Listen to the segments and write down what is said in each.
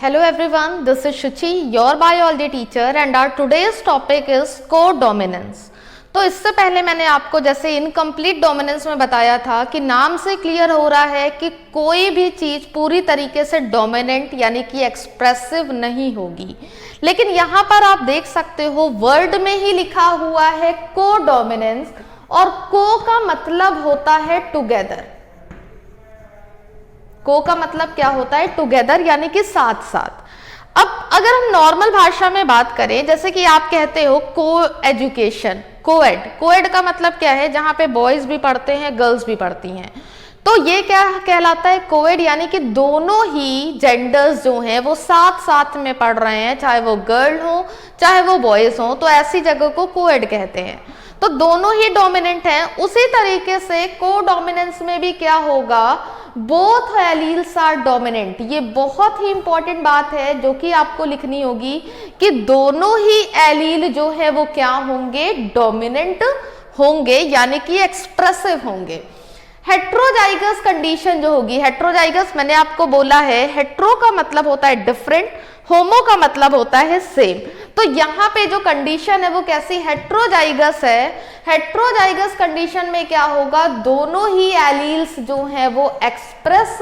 Hello everyone, this is Shuchi, your biology teacher and our today's topic is codominance। तो इससे पहले मैंने आपको जैसे इनकम्प्लीट डोमिनेंस में बताया था कि नाम से क्लियर हो रहा है कि कोई भी चीज पूरी तरीके से डोमिनेंट यानी कि एक्सप्रेसिव नहीं होगी, लेकिन यहाँ पर आप देख सकते हो वर्ड में ही लिखा हुआ है कोडोमिनेंस और को का मतलब होता है टुगेदर। को का मतलब क्या होता है? टुगेदर यानी कि साथ साथ। अब अगर हम नॉर्मल भाषा में बात करें, जैसे कि आप कहते हो को एजुकेशन, कोएड। कोएड का मतलब क्या है? जहां पे बॉयज भी पढ़ते हैं, गर्ल्स भी पढ़ती हैं। तो ये क्या कहलाता है? कोएड, यानी कि दोनों ही जेंडर्स जो हैं वो साथ साथ में पढ़ रहे हैं, चाहे वो गर्ल हो चाहे वो बॉयज हो, तो ऐसी जगह को कोएड कहते हैं। तो दोनों ही डोमिनेंट हैं। उसी तरीके से कोडोमिनेंस में भी क्या होगा? Both alleles are dominant. ये बहुत ही इंपॉर्टेंट बात है जो कि आपको लिखनी होगी कि दोनों ही एलील जो है वो क्या होंगे? डोमिनेंट होंगे, यानी कि एक्सप्रेसिव होंगे। हेट्रोजाइगस कंडीशन जो होगी, हेट्रोजाइगस मैंने आपको बोला है, हेट्रो का मतलब होता है डिफरेंट, होमो का मतलब होता है सेम। तो यहाँ पे जो कंडीशन है वो कैसी? हेट्रोजाइगस है। हेट्रोजाइगस कंडीशन में क्या होगा? दोनों ही एलील्स जो हैं वो एक्सप्रेस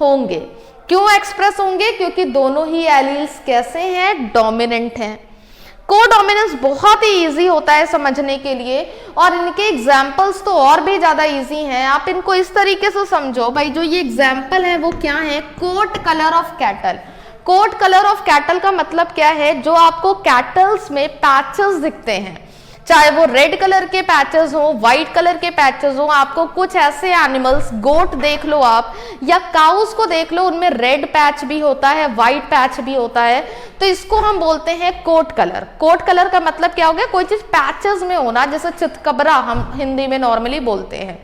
होंगे। क्यों एक्सप्रेस होंगे? क्योंकि दोनों ही एलील्स कैसे हैं? डोमिनेंट हैं। कोडोमिनेंस बहुत ही इजी होता है समझने के लिए और इनके एग्जाम्पल्स तो और भी ज्यादा इजी हैं। आप इनको इस तरीके से समझो भाई, जो ये एग्जाम्पल है वो क्या है? Coat colour of cattle. Coat colour of cattle का मतलब क्या है? जो आपको कैटल्स में पैचेस दिखते हैं, चाहे वो रेड कलर के पैचेस हो, व्हाइट कलर के पैचेस हो, आपको कुछ ऐसे एनिमल्स, गोट देख लो आप या काउस को देख लो, उनमें रेड पैच भी होता है, व्हाइट पैच भी होता है। तो इसको हम बोलते हैं कोट कलर। कोट कलर का मतलब क्या हो गया? कोई चीज पैचेस में होना, जैसे चितकबरा हम हिंदी में नॉर्मली बोलते हैं।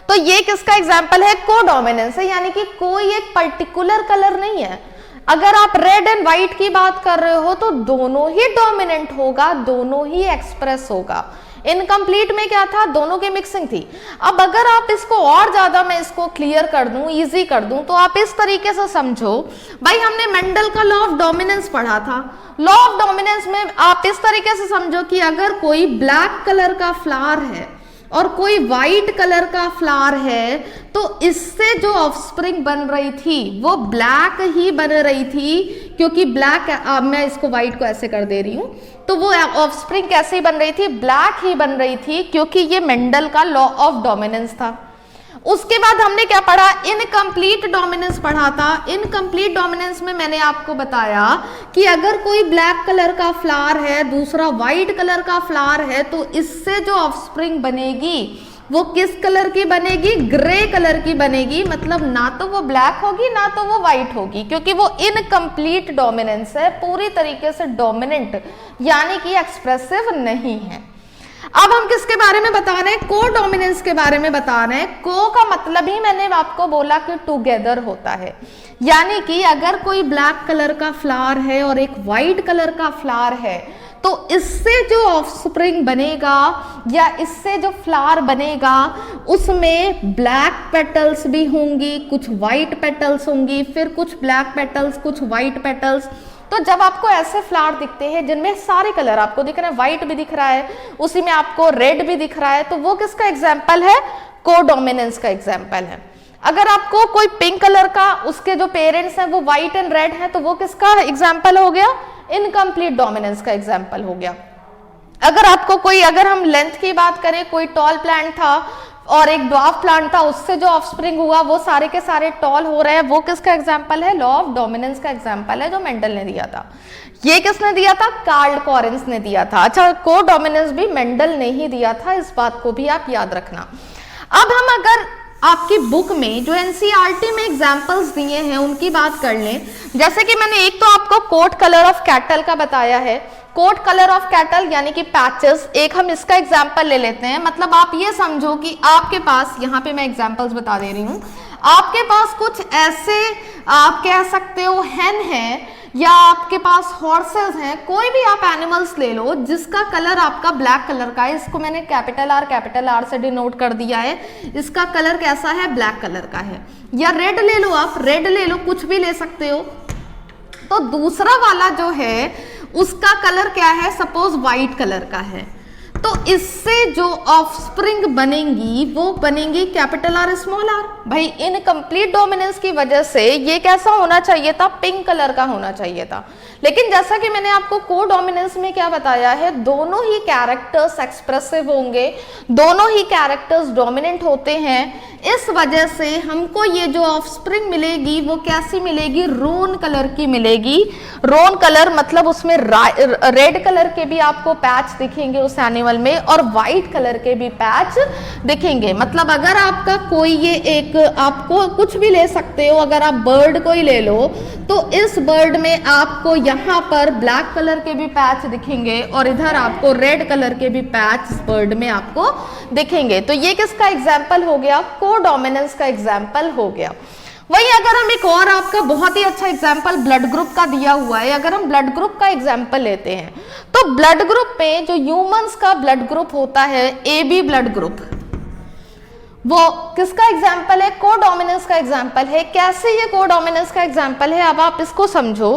तो ये किसका एग्जाम्पल है? कोडोमिनेंस है, यानी कि कोई एक पर्टिकुलर कलर नहीं है। अगर आप रेड एंड व्हाइट की बात कर रहे हो तो दोनों ही डोमिनेंट होगा, दोनों ही एक्सप्रेस होगा। इनकम्प्लीट में क्या था? दोनों की मिक्सिंग थी। अब अगर आप इसको और ज्यादा मैं इसको क्लियर कर दूं, इजी कर दूं, तो आप इस तरीके से समझो भाई, हमने मेंडल का लॉ ऑफ डोमिनेंस पढ़ा था। लॉ ऑफ डोमिनेंस में आप इस तरीके से समझो कि अगर कोई ब्लैक कलर का फ्लावर है और कोई व्हाइट कलर का फ्लावर है, तो इससे जो ऑफस्प्रिंग बन रही थी वो ब्लैक ही बन रही थी, क्योंकि ब्लैक, मैं इसको व्हाइट को ऐसे कर दे रही हूं, तो वो ऑफस्प्रिंग कैसे बन रही थी? ब्लैक ही बन रही थी, क्योंकि ये मेंडल का लॉ ऑफ डोमिनेंस था। उसके बाद हमने क्या पढ़ा? इनकम्प्लीट डोमिनेंस पढ़ा था। इनकम्प्लीट डोमिनेंस में मैंने आपको बताया कि अगर कोई ब्लैक कलर का फ्लावर है, दूसरा व्हाइट कलर का फ्लावर है, तो इससे जो ऑफस्प्रिंग बनेगी वो किस कलर की बनेगी? ग्रे कलर की बनेगी। मतलब ना तो वो ब्लैक होगी ना तो वो व्हाइट होगी, क्योंकि वो इनकम्प्लीट डोमिनेंस है, पूरी तरीके से डोमिनेंट यानी कि एक्सप्रेसिव नहीं है। अब हम किसके बारे में बता रहे हैं? कोडोमिनेंस के बारे में बता रहे हैं। को का मतलब ही मैंने आपको बोला कि टुगेदर होता है, यानी कि अगर कोई ब्लैक कलर का फ्लावर है और एक व्हाइट कलर का फ्लावर है, तो इससे जो ऑफस्प्रिंग बनेगा या इससे जो फ्लावर बनेगा उसमें ब्लैक पेटल्स भी होंगी, कुछ व्हाइट पेटल्स होंगी, फिर कुछ ब्लैक पेटल्स, कुछ व्हाइट पेटल्स। तो जब आपको ऐसे फ्लावर दिखते हैं जिनमें सारे कलर आपको दिख रहे हैं, व्हाइट भी दिख रहा है, उसी में आपको रेड भी दिख रहा है, तो वो किसका एग्जाम्पल है? कोडोमिनेंस का एग्जाम्पल है। अगर आपको कोई पिंक कलर का, उसके जो पेरेंट्स हैं वो व्हाइट एंड रेड हैं, तो वो किसका एग्जाम्पल हो गया? इनकम्प्लीट डोमिनेंस का एग्जाम्पल हो गया। अगर आपको कोई, अगर हम लेंथ की बात करें, कोई टॉल प्लांट था और एक ड्वार्फ प्लांट था, उससे जो ऑफस्प्रिंग हुआ वो सारे के सारे टॉल हो रहे हैं, वो किसका एग्जाम्पल है? लॉ ऑफ डोमिनेंस का एग्जाम्पल है, जो मेंडल ने दिया था। ये किसने दिया था? कार्ल कॉरेंस ने दिया था। अच्छा, कोडोमिनेंस भी मेंडल ने ही दिया था, इस बात को भी आप याद रखना। अब हम अगर आपकी बुक में जो एनसीईआरटी में एग्जाम्पल्स दिए हैं उनकी बात कर लें, जैसे कि मैंने एक तो आपको कोट कलर ऑफ कैटल का बताया है। कोट कलर ऑफ कैटल यानी कि पैचेस, एक हम इसका एग्जाम्पल ले लेते हैं। मतलब आप ये समझो कि आपके पास, यहाँ पे मैं एग्जाम्पल्स बता दे रही हूँ, आपके पास कुछ ऐसे, आप कह सकते हो हेन है या आपके पास हॉर्सेस हैं, कोई भी आप एनिमल्स ले लो जिसका कलर आपका ब्लैक कलर का है। इसको मैंने कैपिटल आर से डिनोट कर दिया है। इसका कलर कैसा है? ब्लैक कलर का है। या रेड ले लो, आप रेड ले लो, कुछ भी ले सकते हो। तो दूसरा वाला जो है उसका कलर क्या है, सपोज व्हाइट कलर का है, तो इससे जो ऑफस्प्रिंग बनेंगी वो बनेंगी कैपिटल आर स्मॉल आर। भाई इनकम्प्लीट डोमिनेंस की वजह से ये कैसा होना चाहिए था, पिंक कलर का होना चाहिए था, लेकिन जैसा कि मैंने आपको को डोमिनेंस में क्या बताया है, दोनों ही कैरेक्टर्स एक्सप्रेसिव होंगे, दोनों ही कैरेक्टर्स डोमिनेंट होते हैं, इस वजह से हमको ये जो ऑफस्प्रिंग मिलेगी वो कैसी मिलेगी, रोन कलर की मिलेगी। रोन कलर मतलब उसमें रेड कलर के भी आपको पैच दिखेंगे उस एनिमल में और व्हाइट कलर के भी पैच दिखेंगे। मतलब अगर आपका कोई ये एक, आपको कुछ भी ले सकते हो, अगर आप बर्ड को ही ले लो तो इस बर्ड में आपको यहाँ पर ब्लैक कलर के भी पैच दिखेंगे और इधर आपको रेड कलर के भी पैच इस बर्ड में आपको दिखेंगे। तो ये किसका एग्जाम्पल हो गया, को डोमिनेंस का एग्जाम्पल हो गया। वही अगर हम एक और आपका बहुत ही अच्छा एग्जाम्पल ब्लड ग्रुप का दिया हुआ है, अगर हम ब्लड ग्रुप का एग्जाम्पल लेते हैं तो ब्लड ग्रुप में जो ह्यूमंस का ब्लड ग्रुप होता है AB ब्लड ग्रुप, वो किसका एग्जाम्पल है, को डोमिनेंस का एग्जाम्पल है। कैसे ये को डोमिनेंस का एग्जाम्पल है, अब आप इसको समझो।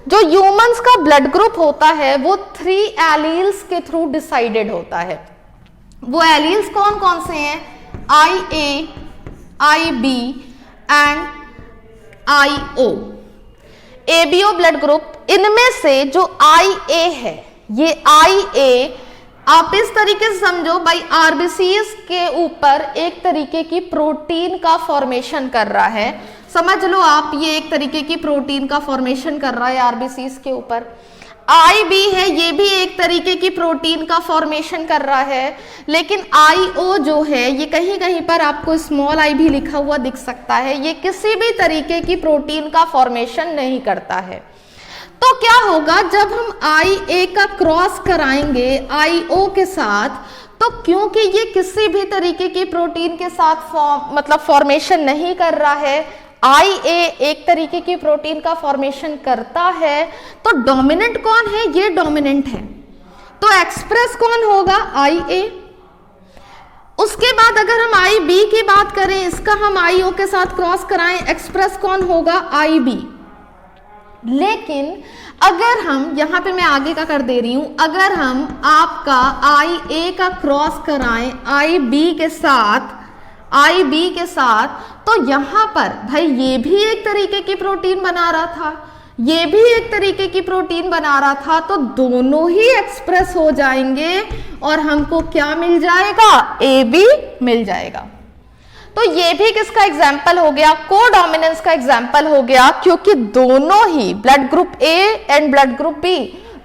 जो ह्यूमंस का ब्लड ग्रुप होता है वो 3 एलील्स के थ्रू डिसाइडेड होता है। वो एलील्स कौन कौन से हैं, IA, IB and IO। ABO blood group, इनमें से जो IA है, ये IA आप इस तरीके से समझो भाई, आरबीसीज के ऊपर एक तरीके की प्रोटीन का फॉर्मेशन कर रहा है, समझ लो आप, ये एक तरीके की प्रोटीन का फॉर्मेशन कर रहा है आरबीसीज के ऊपर। IB है, ये भी एक तरीके की प्रोटीन का फॉर्मेशन कर रहा है, लेकिन IO जो है ये कहीं कहीं पर आपको स्मॉल i भी लिखा हुआ दिख सकता है, ये किसी भी तरीके की प्रोटीन का फॉर्मेशन नहीं करता है। तो क्या होगा जब हम IA का क्रॉस कराएंगे IO के साथ, तो क्योंकि ये किसी भी तरीके की प्रोटीन के साथ फॉर्मेशन नहीं कर रहा है, IA एक तरीके की प्रोटीन का फॉर्मेशन करता है, तो डोमिनेंट कौन है, ये डोमिनेंट है, तो एक्सप्रेस कौन होगा, IA। उसके बाद अगर हम IB की बात करें, इसका हम IO के साथ क्रॉस कराएं, एक्सप्रेस कौन होगा, IB। लेकिन अगर हम यहां पे मैं आगे का कर दे रही हूं, अगर हम आपका IA का क्रॉस कराएं IB के साथ, तो यहां पर भाई ये भी एक तरीके की प्रोटीन बना रहा था, ये भी एक तरीके की प्रोटीन बना रहा था, तो दोनों ही एक्सप्रेस हो जाएंगे और हमको क्या मिल जाएगा, AB मिल जाएगा। तो ये भी किसका एग्जाम्पल हो गया, को डोमिनेंस का एग्जाम्पल हो गया, क्योंकि दोनों ही blood group A and blood group B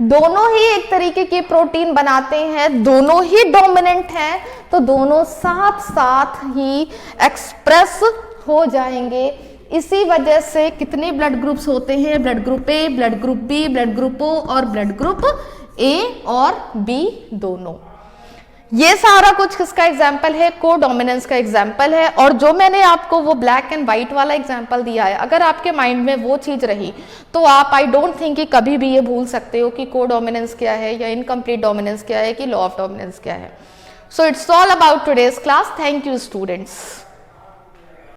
दोनों ही एक तरीके की प्रोटीन बनाते हैं, दोनों ही डोमिनेंट हैं, तो दोनों साथ साथ ही एक्सप्रेस हो जाएंगे। इसी वजह से कितने ब्लड ग्रुप्स होते हैं, blood group A, blood group B, blood group O और ब्लड ग्रुप A और B दोनों। ये सारा कुछ किसका एग्जाम्पल है, को डोमिनेंस का एग्जाम्पल है। और जो मैंने आपको वो ब्लैक एंड व्हाइट वाला एग्जाम्पल दिया है, अगर आपके माइंड में वो चीज रही तो आप, आई डोंट थिंक कि कभी भी ये भूल सकते हो कि को डोमिनेंस क्या है या इनकम्प्लीट डोमिनेंस क्या है कि लॉ ऑफ डोमिनेंस क्या है। So it's all about today's class. Thank you students.